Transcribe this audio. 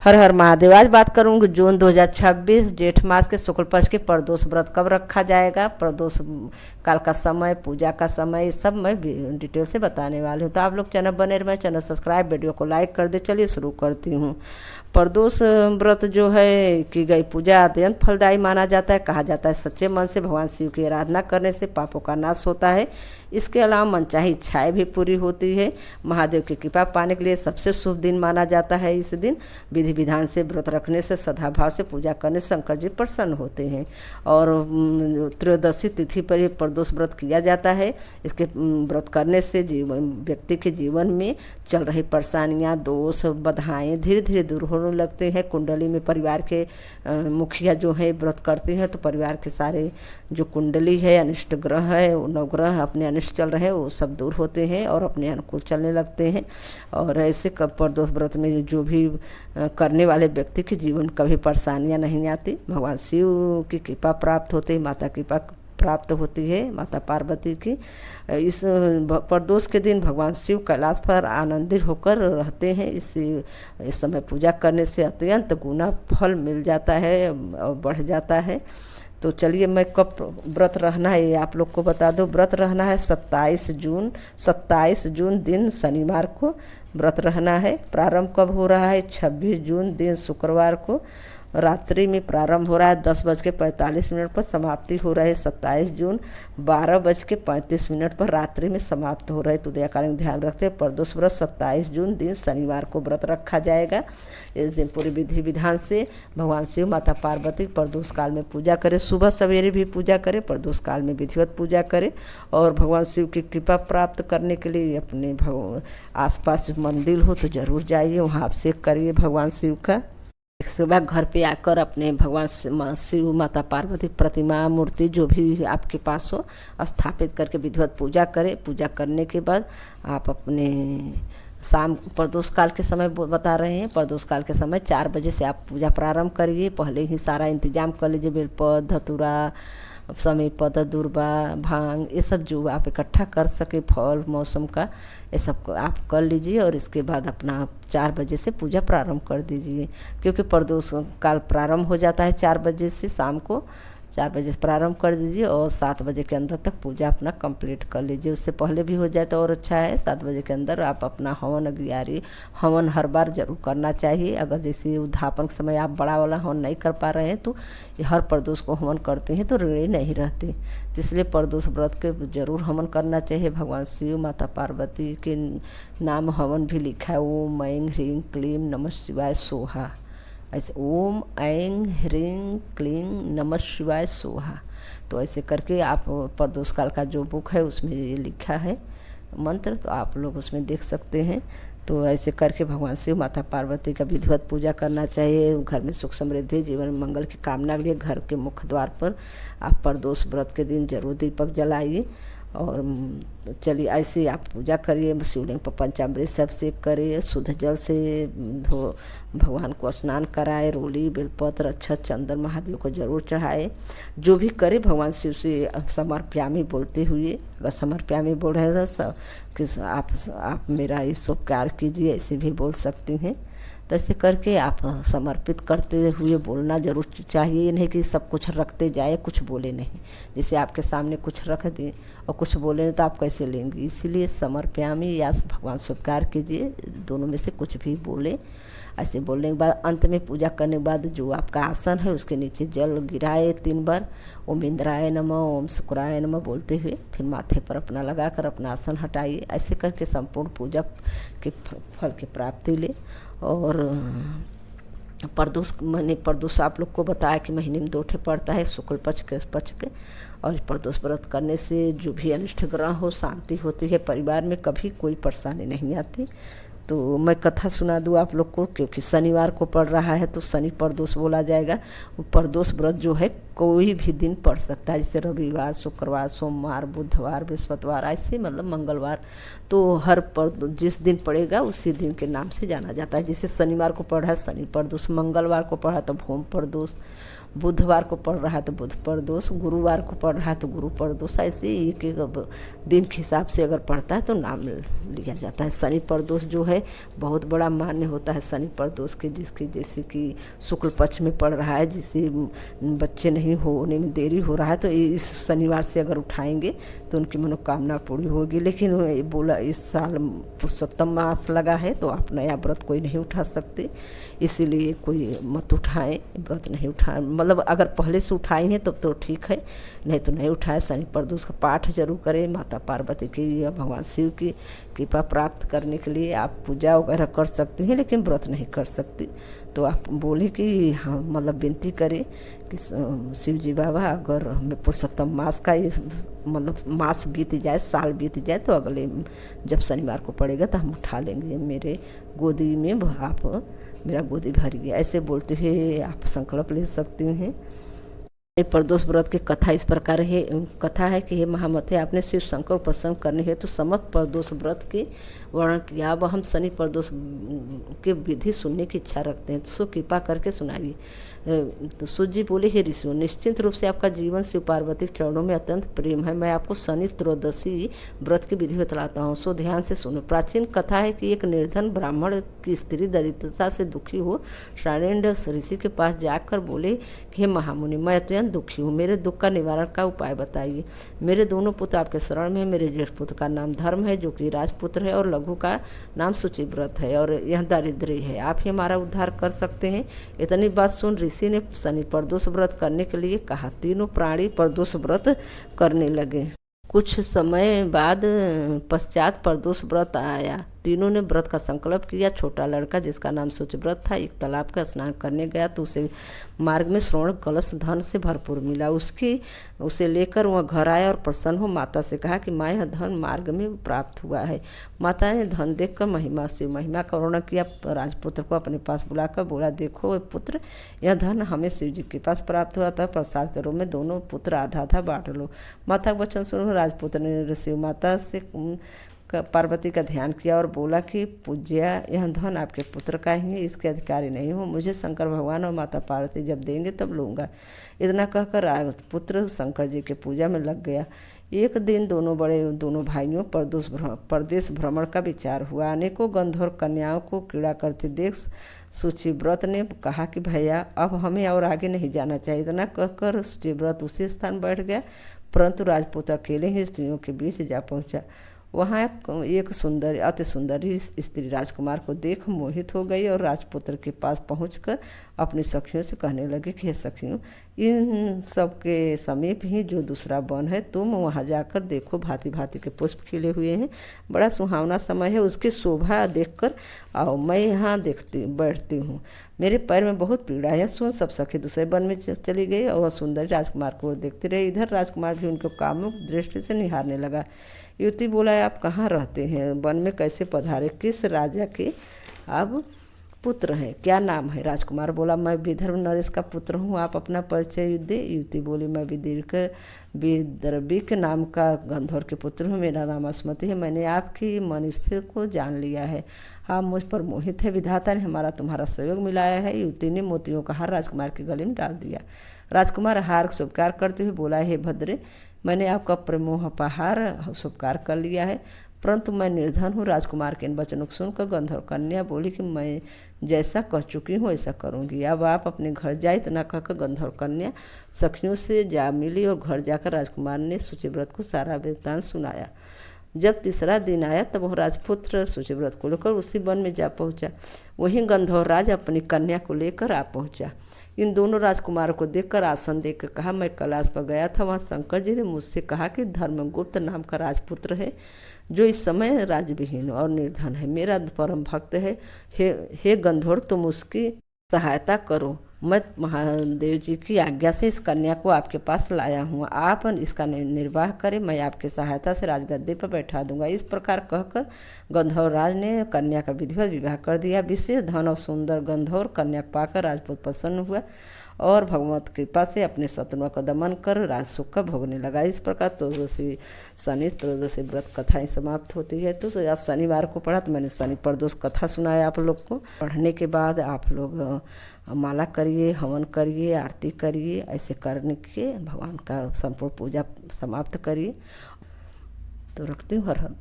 हर हर महादेव। आज बात करूंगी जून 2026 जेठ मास के शुक्ल पक्ष के प्रदोष व्रत कब रखा जाएगा, प्रदोष काल का समय, पूजा का समय, सब मैं डिटेल से बताने वाली हूँ। तो आप लोग चैनल बने रहे, चैनल सब्सक्राइब, वीडियो को लाइक कर दे। चलिए शुरू करती हूँ। प्रदोष व्रत जो है की गई पूजा अत्यंत फलदायी माना जाता है। कहा जाता है सच्चे मन से भगवान शिव की आराधना करने से पापों का नाश होता है। इसके अलावा मनचाही इच्छाएं भी पूरी होती है। महादेव की कृपा पाने के लिए सबसे शुभ दिन माना जाता है। इस दिन विधि विधान से व्रत रखने से, सदाभाव से पूजा करने से शंकर जी प्रसन्न होते हैं। और त्रयोदशी तिथि पर ही प्रदोष व्रत किया जाता है। इसके व्रत करने से व्यक्ति के जीवन में चल रही परेशानियां, दोष, बाधाएं धीरे धीरे दूर होने लगते हैं। कुंडली में परिवार के मुखिया जो है व्रत करते हैं तो परिवार के सारे जो कुंडली है, अनिष्ट ग्रह है, नवग्रह अपने अनिष्ट चल रहे हैं वो सब दूर होते हैं और अपने अनुकूल चलने लगते हैं। और ऐसे प्रदोष व्रत में जो भी करने वाले व्यक्ति के जीवन कभी परेशानियां नहीं आती। भगवान शिव की कृपा प्राप्त होती है, माता की कृपा प्राप्त होती है, माता पार्वती की। इस प्रदोष के दिन भगवान शिव कैलाश पर आनंदित होकर रहते हैं। इस समय पूजा करने से अत्यंत गुना फल मिल जाता है और बढ़ जाता है। तो चलिए मैं कब व्रत रहना है ये आप लोग को बता दो। व्रत रहना है 27 जून दिन शनिवार को व्रत रहना है। प्रारंभ कब हो रहा है? 26 जून दिन शुक्रवार को रात्रि में प्रारंभ हो रहा है। 10:45 पर समाप्ति हो रही है। 27 जून 12:35 पर रात्रि में समाप्त हो रहे। तो उदयकालीन ध्यान रखते हैं। प्रदोष व्रत 27 जून दिन शनिवार को व्रत रखा जाएगा। इस दिन पूरी विधि विधान से भगवान शिव, माता पार्वती प्रदोष काल में पूजा करें। सुबह सवेरे भी पूजा करें, प्रदोष काल में विधिवत पूजा करें। और भगवान शिव की कृपा प्राप्त करने के लिए अपने आसपास मंदिर हो तो जरूर जाइए, वहाँ अभिषेक करिए भगवान शिव का। सुबह घर पे आकर अपने भगवान शिव, माता पार्वती प्रतिमा, मूर्ति जो भी आपके पास हो स्थापित करके विधिवत पूजा करें। पूजा करने के बाद आप अपने शाम प्रदोष काल के समय बता रहे हैं, प्रदोष काल के समय 4 बजे से आप पूजा प्रारंभ करिए। पहले ही सारा इंतजाम कर लीजिए, बेलपत्र, धतूरा, समी पत्र, दूर्बा, भांग, ये सब जो आप इकट्ठा कर सके, फल मौसम का, ये सब को आप कर लीजिए। और इसके बाद अपना 4 बजे से पूजा प्रारंभ कर दीजिए, क्योंकि प्रदोष काल प्रारंभ हो जाता है 4 बजे से। शाम को 4 बजे से प्रारंभ कर दीजिए और 7 बजे के अंदर तक पूजा अपना कंप्लीट कर लीजिए। उससे पहले भी हो जाए तो और अच्छा है। 7 बजे के अंदर आप अपना हवन अग्नियारी हवन हर बार जरूर करना चाहिए। अगर जैसे उद्यापन के समय आप बड़ा वाला हवन नहीं कर पा रहे हैं तो हर प्रदोष को हवन करते हैं तो ऋणी नहीं रहते। इसलिए प्रदोष व्रत के जरूर हवन करना चाहिए। भगवान शिव, माता पार्वती के नाम हवन भी लिखा है, ओम ऐं ह्रीं क्लीं नमः शिवाय सोहा। ऐसे ओम ऐं ह्रीं क्लीं नमः शिवाय सोहा। तो ऐसे करके आप प्रदोष काल का जो बुक है उसमें ये लिखा है मंत्र, तो आप लोग उसमें देख सकते हैं। तो ऐसे करके भगवान शिव, माता पार्वती का विधिवत पूजा करना चाहिए। घर में सुख समृद्धि, जीवन में मंगल की कामना के लिए घर के मुख्य द्वार पर आप प्रदोष व्रत के दिन जरूर दीपक जलाइए। और चलिए ऐसे आप पूजा करिए। शिवलिंग पर पंचामृत से अभिषेक करिए, शुद्ध जल से धो भगवान को स्नान कराए। रोली, बेलपत्र, अक्षत, चंदन महादेव को जरूर चढ़ाए। जो भी करे भगवान शिव से समर्पयामि बोलते हुए, अगर समर्पयामि बोल रहे हैं कि आप मेरा ये स्वीकार कीजिए, ऐसे भी बोल सकती हैं। तो ऐसे करके आप समर्पित करते हुए बोलना जरूर चाहिए। ये नहीं कि सब कुछ रखते जाए, कुछ बोले नहीं। जैसे आपके सामने कुछ रख दें और कुछ बोले नहीं तो आप कैसे लेंगे। इसीलिए समर्पयामि या भगवान स्वीकार कीजिए, दोनों में से कुछ भी बोले। ऐसे बोलने के बाद अंत में पूजा करने के बाद जो आपका आसन है उसके नीचे जल गिराए 3 बार। ओम इंद्राय नमः, ओम शुक्राय नमः बोलते हुए फिर माथे पर अपना लगाकर अपना आसन हटाइए। ऐसे करके संपूर्ण पूजा के फल की प्राप्ति ले। और प्रदोष आप लोग को बताया कि महीने में 2 ठे पड़ता है, शुक्ल पक्ष के। और प्रदोष व्रत करने से जो भी अनिष्ट ग्रह हो शांति होती है, परिवार में कभी कोई परेशानी नहीं आती। तो मैं कथा सुना दूँ आप लोग को, क्योंकि शनिवार को पड़ रहा है तो शनि प्रदोष बोला जाएगा। प्रदोष व्रत जो है कोई भी दिन पड़ सकता है, जैसे रविवार, शुक्रवार, सोमवार, बुधवार, बृहस्पतिवार, ऐसे मतलब मंगलवार। तो हर पर जिस दिन पड़ेगा उसी दिन के नाम से जाना जाता है। जैसे शनिवार को पढ़ा है शनि प्रदोष, मंगलवार को पढ़ा तो भूम प्रदोष, बुधवार को पढ़ रहा है तो बुध प्रदोष, गुरुवार को पढ़ रहा है तो गुरु प्रदोष। ऐसे एक एक दिन के हिसाब से अगर पढ़ता है तो नाम लिया जाता है। शनि प्रदोष जो है बहुत बड़ा मान्य होता है शनि प्रदोष के, जिसकी जैसे कि शुक्ल पक्ष में पड़ रहा है, जिससे बच्चे नहीं होने में देरी हो रहा है, तो इस शनिवार से अगर उठाएंगे तो उनकी मनोकामना पूरी होगी। लेकिन बोला इस साल पुरुषोत्तम मास लगा है तो आप नया व्रत कोई नहीं उठा सकते, इसीलिए कोई मत उठाएं, व्रत नहीं उठाएं। मतलब अगर पहले से उठाई हैं तब तो ठीक है, नहीं तो नहीं उठाए। शनि प्रदोष का पाठ जरूर करें। माता पार्वती की या भगवान शिव की कृपा प्राप्त करने के लिए आप पूजा वगैरह कर सकते हैं, लेकिन व्रत नहीं कर सकती। तो आप बोले कि हाँ, मतलब विनती करें कि शिव जी बाबा अगर हमें पुरुषोत्तम मास का ये मतलब मास बीत जाए, साल बीत जाए, तो अगले जब शनिवार को पड़ेगा तो हम उठा लेंगे। मेरे गोदी में आप मेरा गोदी भर गया, ऐसे बोलते हुए आप संकल्प ले सकते हैं। प्रदोष व्रत की कथा इस प्रकार है। कथा है कि हे महामते, आपने शिव शंकर प्रसन्न करने हेतु समस्त प्रदोष व्रत की वर्णन किया। अब हम शनि प्रदोष की विधि सुनने की इच्छा रखते हैं, तो कृपा करके सुनाइए। तो सूत जी बोले, हे ऋषियों, निश्चित रूप से आपका जीवन शिव पार्वती के चरणों में अत्यंत प्रेम है। मैं आपको शनि त्रयोदशी व्रत की विधि बतलाता हूँ, सो ध्यान से सुनो। प्राचीन कथा है कि एक निर्धन ब्राह्मण की स्त्री दरिद्रता से दुखी हो शाण्डिल्य ऋषि के पास जाकर बोले कि हे महामुनि, मैं अत्यंत दुखी हूँ, मेरे दुख का निवारण का उपाय बताइए। मेरे दोनों पुत्र आपके शरण में। मेरे ज्येष्ठ पुत्र का नाम धर्म है, जो कि राजपुत्र है, और लघु का नाम शुचिव्रत है, और यह दरिद्री है। आप ही हमारा उद्धार कर सकते हैं। इतनी बात सुन ऋषि ने शनि प्रदोष व्रत करने के लिए कहा। तीनों प्राणी प्रदोष व्रत करने लगे। कुछ समय बाद पश्चात प्रदोष व्रत आया। तीनों ने व्रत का संकल्प किया। छोटा लड़का, जिसका नाम शुचिव्रत था, एक तालाब का स्नान करने गया तो उसे मार्ग में स्वर्ण कलश धन से भरपूर मिला। उसे लेकर वह घर आया और प्रसन्न हो माता से कहा कि माँ, यह धन मार्ग में प्राप्त हुआ है। माता ने धन देखकर महिमा का वर्णन किया। राजपुत्र को अपने पास बुलाकर बोला, देखो पुत्र, यह धन हमें शिव जी के पास प्राप्त हुआ था। प्रसाद के रूप में दोनों पुत्र आधा आधा बांट लो। माता का वचन सुनो। राजपुत्र ने शिव माता से पार्वती का ध्यान किया और बोला कि पूज्या, यह धन आपके पुत्र का ही है, इसके अधिकारी नहीं हो। मुझे शंकर भगवान और माता पार्वती जब देंगे तब लूँगा। इतना कहकर राजपुत्र शंकर जी के पूजा में लग गया। एक दिन दोनों भाइयों परदेश भ्रमण का विचार हुआ। अनेकों गंधर्व कन्याओं को क्रीड़ा करते देख शुचिव्रत ने कहा कि भैया, अब हमें और आगे नहीं जाना चाहिए। इतना कहकर शुचिव्रत उसी स्थान बैठ गया, परंतु राजपुत्र अकेले ही स्त्रियों के बीच जा पहुँचा। वहाँ एक अति सुंदरी स्त्री राजकुमार को देख मोहित हो गई और राजपुत्र के पास पहुंचकर अपनी सखियों से कहने लगे कि हे सखियों, इन सब के समीप ही जो दूसरा वन है, तुम वहाँ जाकर देखो। भांति भांति के पुष्प खिले हुए हैं, बड़ा सुहावना समय है। उसकी शोभा देखकर आओ, मैं यहाँ बैठती हूँ। मेरे पैर में बहुत पीड़ा है। सुन सब सखी दूसरे वन में चली गई और वह सुंदर राजकुमार को देखती रही। इधर राजकुमार भी उनको कामुक दृष्टि से निहारने लगा। युवती बोला, आप कहाँ रहते हैं? वन में कैसे पधारे? किस राजा के अब पुत्र हैं? क्या नाम है? राजकुमार बोला, मैं विदर्भ नरेश का पुत्र हूँ। आप अपना परिचय दे। युवती बोली, मैं विदर्भिक नाम का गंधर्व के पुत्र हूँ। मेरा नाम अस्मति है। मैंने आपकी मन स्थिति को जान लिया है। आप मुझ पर मोहित है। विधाता ने हमारा तुम्हारा सहयोग मिलाया है। युवती ने मोतियों का हार राजकुमार के गले में डाल दिया। राजकुमार हार स्वीकार करते हुए बोला, हे भद्रे, मैंने आपका प्रमोहपहार स्वीकार कर लिया है, परंतु मैं निर्धन हूँ। राजकुमार के इन वचनों को सुनकर गंधर्व कन्या बोली कि मैं जैसा कह चुकी हूँ ऐसा करूँगी। अब आप अपने घर जाए। इतना कहकर गंधर्व कन्या सखियों से जा मिली और घर जाकर राजकुमार ने शुचिव्रत को सारा वृत्तांत सुनाया। जब तीसरा दिन आया तब वह राजपुत्र शुचिव्रत को लेकर उसी वन में जा पहुँचा। वहीं गंधर्व राज अपनी कन्या को लेकर आ पहुँचा। इन दोनों राजकुमारों को देखकर आसन देकर कहा, मैं कैलाश पर गया था। वहाँ शंकर जी ने मुझसे कहा कि धर्मगुप्त नाम का राजपुत्र है, जो इस समय राजविहीन और निर्धन है। मेरा परम भक्त है। हे गंधर्व, तुम उसकी सहायता करो। मैं महादेव जी की आज्ञा से इस कन्या को आपके पास लाया हूँ, आप इसका निर्वाह करें, मैं आपकी सहायता से राजगद्दी पर बैठा दूंगा। इस प्रकार कहकर गंधर्व राज ने कन्या का विधिवत विवाह कर दिया। विशेष धन और सुंदर गंधर्व कन्या को पाकर राजपूत प्रसन्न हुआ और भगवत कृपा से अपने शत्रुओं का दमन कर राज सुख का भोगने लगा। इस प्रकार त्रयोदशी शनि त्रयोदशी व्रत कथाएं समाप्त होती है। तो आज शनिवार को पढ़ा तो मैंने शनि प्रदोष कथा सुनाया आप लोग को। पढ़ने के बाद आप लोग माला करिए, हवन करिए, आरती करिए, ऐसे करने के भगवान का संपूर्ण पूजा समाप्त करिए। तो रखती हूँ। हर हर